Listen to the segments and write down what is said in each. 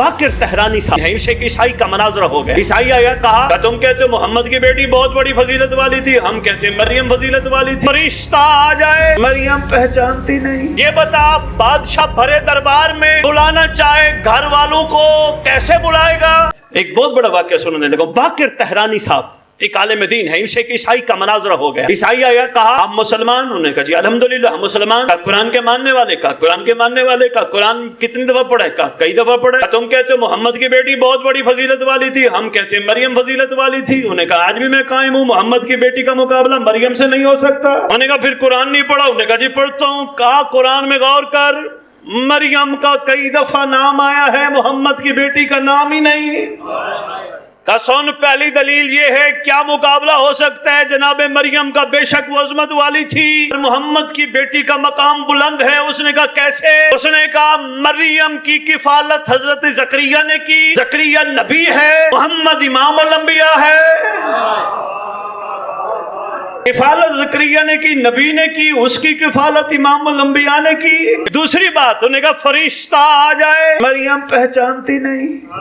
باقر تہرانی صاحب ہے، اسے عیسائی کا مناظرہ ہو گیا۔ عیسائی آیا کہا کہ تم کہتے ہو محمد کی بیٹی بہت بڑی فضیلت والی تھی، ہم کہتے ہیں مریم فضیلت والی تھی۔ فرشتہ آ جائے، مریم پہچانتی نہیں۔ یہ بتا بادشاہ بھرے دربار میں بلانا چاہے گھر والوں کو کیسے بلائے گا؟ ایک بہت بڑا واقعہ سننے لگا۔ باقر تہرانی صاحب ایک عالم دین ہے، ان سے ایک عیسائی کا مناظرہ ہو گیا۔ عیسائی آیا کہا آپ مسلمان؟ انہوں نے کہا جی الحمدللہ ہم مسلمان۔ کہا قرآن کے ماننے والے؟ کہا قرآن کے ماننے والے۔ کہا قرآن کتنی دفعہ پڑھے؟ کہا کئی دفعہ پڑھے۔ تم کہتے ہو محمد کی بیٹی بہت بڑی فضیلت والی تھی، ہم کہتے ہیں مریم فضیلت والی تھی۔ انہوں نے کہا آج بھی میں قائم ہوں، محمد کی بیٹی کا مقابلہ مریم سے نہیں ہو سکتا۔ انہوں نے کہا پھر قرآن نہیں پڑھا؟ انہوں نے کہا جی پڑھتا ہوں۔ کہا قرآن میں غور کر، مریم کا کئی دفعہ نام آیا ہے، محمد کی بیٹی کا نام ہی نہیں۔ کہ سن پہلی دلیل یہ ہے کیا مقابلہ ہو سکتا ہے؟ جناب مریم کا بے شک وہ عظمت والی تھی، محمد کی بیٹی کا مقام بلند ہے۔ اس نے کہا کیسے؟ اس نے کہا مریم کی کفالت حضرت زکریا نے کی، زکریا نبی ہے، محمد امام الانبیاء ہے۔ کفالت زکریا نے کی، نبی نے کی، اس کی کفالت امام الانبیاء نے کی۔ دوسری بات انہوں نے کہا فرشتہ آ جائے، مریم پہچانتی نہیں،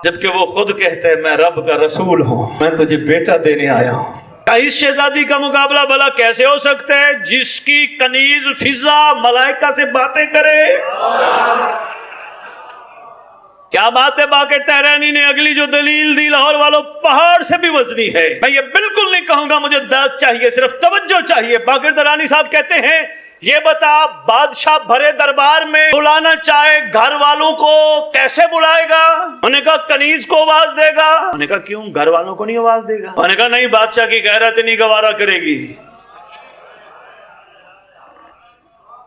جبکہ وہ خود کہتے ہیں میں رب کا رسول ہوں، میں تجھے بیٹا دینے آیا ہوں۔ اس شہزادی کا مقابلہ بھلا کیسے ہو سکتا ہے جس کی کنیز فضا ملائکہ سے باتیں کرے؟ کیا بات ہے؟ باقر تہرانی نے اگلی جو دلیل دی لاہور والوں پہاڑ سے بھی وزنی ہے۔ میں یہ بالکل نہیں کہوں گا مجھے داد چاہیے، صرف توجہ چاہیے۔ باقر تہرانی صاحب کہتے ہیں یہ بتا بادشاہ بھرے دربار میں بلانا چاہے گھر والوں کو کیسے بلائے گا؟ انہوں نے کہا کنیز کو آواز دے گا۔ انہوں نے کہا کیوں گھر والوں کو نہیں آواز دے گا؟ انہوں نے کہا نہیں، بادشاہ کی غیرت نہیں گوارا کرے گی۔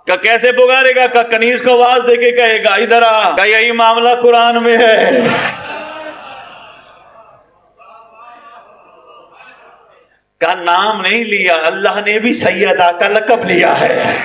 کہ کیسے پکارے گا؟ کہ کنیز کو آواز دے کے کہے گا ادھر آ، کہ یہی معاملہ قرآن میں ہے۔ کا نام نہیں لیا، اللہ نے بھی سیدہ کا لقب لیا ہے۔